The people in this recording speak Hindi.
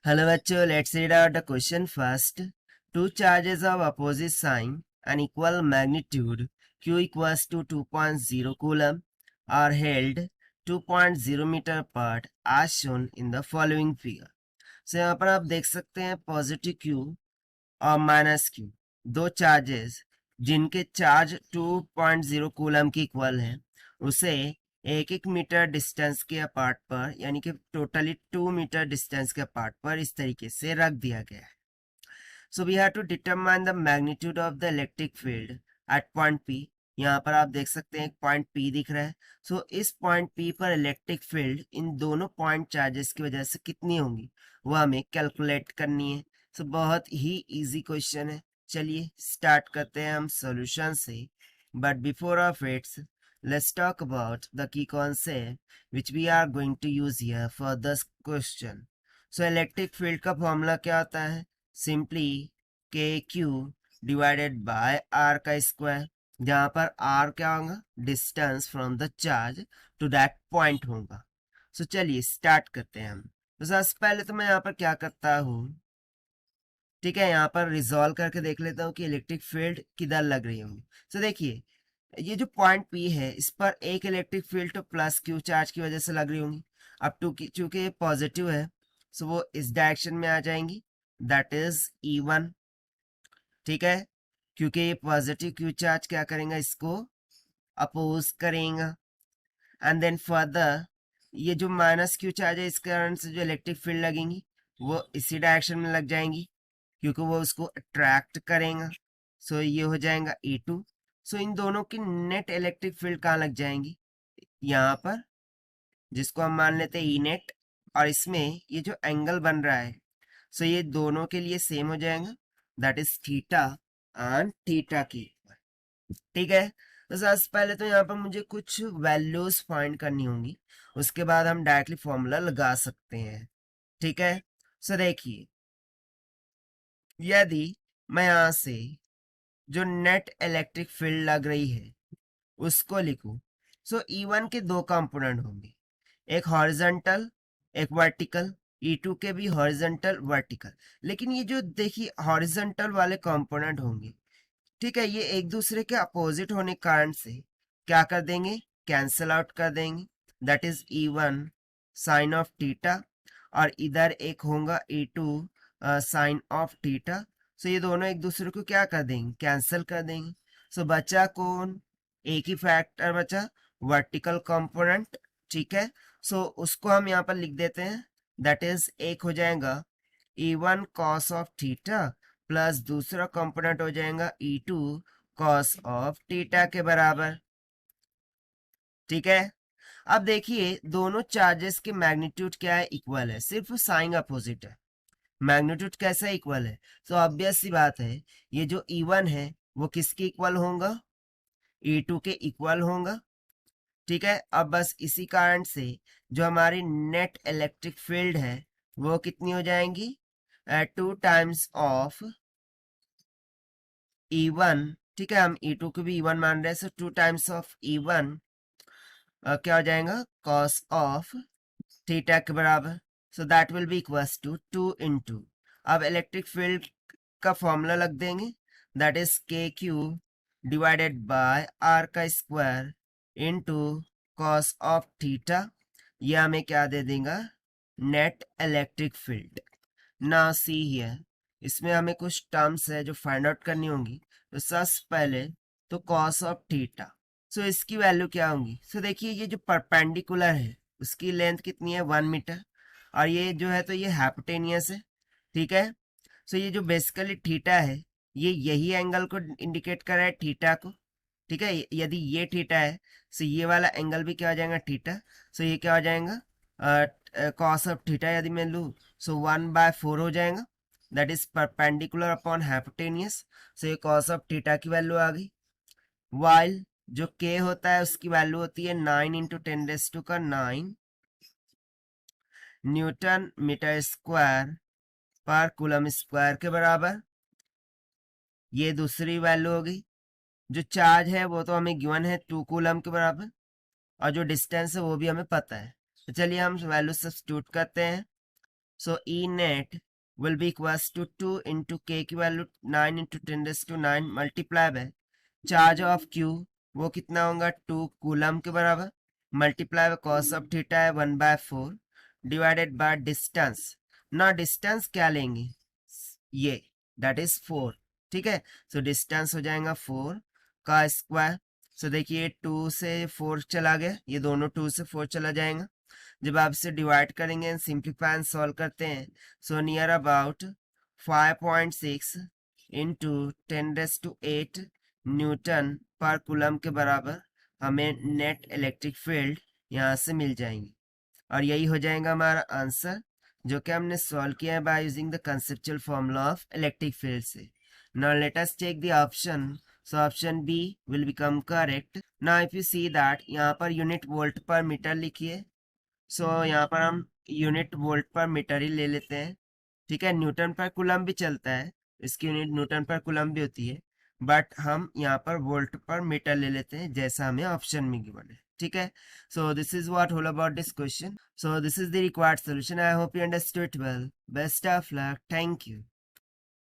Hello bachcho, let's read out the question first. Two charges of opposite sign and equal magnitude Q equals to 2.0 coulomb are held 2.0 meter apart as shown in the following figure. So यहाँ पर आप देख सकते हैं पॉजिटिव Q और माइनस Q दो चार्जेस जिनके चार्ज 2.0 कूलम की इक्वल है उसे एक एक मीटर डिस्टेंस के अपार्ट पर यानी कि टोटली 2 मीटर डिस्टेंस के अपार्ट पर इस तरीके से रख दिया गया है. So we have to determine the magnitude of the electric field at point P. यहाँ पर आप देख सकते हैं एक पॉइंट P दिख रहा है. सो इस पॉइंट P पर इलेक्ट्रिक फील्ड इन दोनों पॉइंट चार्जेस की वजह से कितनी होंगी वो हमें कैलकुलेट करनी है. सो बहुत ही इजी क्वेश्चन है. चलिए स्टार्ट करते हैं हम सॉल्यूशन से. But before of its let's talk about the key concept which we are going to use here for this question. So electric field का फॉर्मूला क्या होता है? Simply KQ divided by R का स्क्वायर, जहाँ पर R क्या होगा? Distance from the charge to that point होगा. So चलिए स्टार्ट करते हैं हम. तो सबसे पहले तो मैं यहाँ पर क्या करता हूँ, ठीक है, यहाँ पर रिजॉल्व करके देख लेता हूँ कि इलेक्ट्रिक फील्ड किधर लग रही होंगी. तो देखिए ये जो पॉइंट P है इस पर एक इलेक्ट्रिक फील्ड तो प्लस Q चार्ज की वजह से लग रही होंगी. अब चूंकि ये पॉजिटिव है सो वो इस डायरेक्शन में आ जाएंगी, दैट इज E1. ठीक है, क्योंकि ये पॉजिटिव Q चार्ज क्या करेंगे, इसको अपोज करेंगे. एंड देन फर्दर ये जो माइनस Q चार्ज है इस कारण से जो इलेक्ट्रिक फील्ड लगेंगी वो इसी डायरेक्शन में लग जाएंगी क्योंकि वो उसको अट्रैक्ट करेंगे. सो ये हो जाएगा E2. सो इन दोनों की नेट इलेक्ट्रिक फील्ड कहाँ लग जाएंगी, यहाँ पर, जिसको हम मान लेते हैं ई नेट. और इसमें ये जो एंगल बन रहा है सो ये दोनों के लिए सेम हो जाएगा, that is theta and theta की. ठीक है, तो सबसे पहले तो यहाँ पर मुझे कुछ वैल्यूज फाइंड करनी होंगी, उसके बाद हम डायरेक्टली फॉर्मूला लगा सकते हैं. ठीक है, सो देखिए यदि मैं यहाँ से जो नेट इलेक्ट्रिक फील्ड लग रही है उसको लिखूं, सो E1 के दो कंपोनेंट होंगे, एक हॉरिजॉन्टल एक वर्टिकल. E2 के भी हॉरिजॉन्टल वर्टिकल. लेकिन ये जो देखिए हॉरिजॉन्टल वाले कंपोनेंट होंगे, ठीक है, ये एक दूसरे के अपोजिट होने के कारण से क्या कर देंगे, कैंसल आउट कर देंगे. That is E1 sine of theta और इधर एक होगा E2 साइन ऑफ थीटा. सो ये दोनों एक दूसरे को क्या कर देंगे, कैंसिल कर देंगे. सो बचा कौन, एक ही फैक्टर बचा, वर्टिकल कंपोनेंट. ठीक है, सो उसको हम यहाँ पर लिख देते हैं, दैट इज एक हो जाएगा E1 cos of theta plus दूसरा कंपोनेंट हो जाएगा E2 कॉस ऑफ थीटा के बराबर. ठीक है, अब देखिए दोनों चार्जेस के मैग्नीट्यूड क्या है, इक्वल है, सिर्फ साइन अपोजिट है. मैग्नीट्यूड कैसा इक्वल है, तो ऑब्वियस सी बात है ये जो E1 है वो किसके इक्वल होगा, E2 के इक्वल होगा. ठीक है, अब बस इसी कारण से जो हमारी नेट इलेक्ट्रिक फील्ड है वो कितनी हो जाएंगी, 2 टाइम्स ऑफ E1. ठीक है, हम E2 को भी E1 मान रहे हैं, सो 2 टाइम्स ऑफ E1 क्या हो जाएगा, कॉस ऑफ थीटा के बराबर. So that will be equals to 2 into, अब इलेक्ट्रिक फील्ड का फॉर्मूला लग देंगे, that is KQ divided by R का square into cos of theta. यह हमें क्या दे देगा, net electric field. Now see here, इसमें हमें कुछ टर्म्स है जो फाइंड आउट करनी होंगी. तो सबसे पहले तो कॉस ऑफ थीटा, सो इसकी वैल्यू क्या होंगी. सो देखिए ये जो परपेंडिकुलर है उसकी लेंथ कितनी है, 1 मीटर, और ये जो है तो ये हाइपोटेनियस है. ठीक है, सो ये जो बेसिकली थीटा है ये यही एंगल को इंडिकेट कर रहा है, थीटा को. ठीक है, यदि ये थीटा है सो ये वाला एंगल भी क्या हो जाएगा, थीटा. सो ये क्या हो जाएगा, कॉस ऑफ थीटा यदि मैं लूँ सो 1/4 हो जाएगा, that is perpendicular upon hypotenuse. So ये कॉस ऑफ थीटा की वैल्यू आ गई. वाइल जो k होता है उसकी वैल्यू होती है 9 इंटू 10⁹ न्यूटन मीटर स्क्वायर पर कूलम स्क्वायर के बराबर. ये दूसरी वैल्यू होगी. जो चार्ज है वो तो हमें गिवन है 2 कूलम के बराबर, और जो डिस्टेंस है वो भी हमें पता है. तो चलिए हम वैल्यू सब्स्टिट्यूट करते हैं. So E net will be equals to 2 into K की value 9 into 10 raised to 9 multiply by charge of Q, वो कितना होगा 2 कूलम के बराबर, multiply by cos of theta है 1/4 डिवाइडेड बाय डिस्टेंस। ना डिस्टेंस क्या लेंगे, ये दैट इज 4, ठीक है। सो डिस्टेंस हो जाएगा 4 का स्क्वायर। सो देखिए 2 से 4 चला गया, ये दोनों 2 से 4 चला जाएगा। जब आप इसे डिवाइड करेंगे सिंप्लीफाई सॉल्व करते हैं, so near about 5.6 into 10⁸ Newton पर कूलम के बराबर हमें नेट इलेक्ट्रिक फील्ड यहाँ से मिल जाएंगे। और यही हो जाएगा हमारा आंसर, जो कि हमने सॉल्व किया है by using the conceptual formula of electric field से। Now let us take the option. So option B will become correct. Now if you see that यहाँ पर यूनिट वोल्ट पर मीटर लिखिए। सो यहाँ पर हम यूनिट वोल्ट पर मीटर ही ले लेते हैं, ठीक है। न्यूटन पर कूलम भी चलता है, इसकी यूनिट न्यूटन पर कूलम भी होती है, बट हम यहाँ पर वोल्ट पर मीटर ले लेते हैं जैसा हमें ऑप्शन में गिवन है, ठीक है। So this is what whole about this question. So this is the required solution. I hope you understood well. Best of luck. Thank you.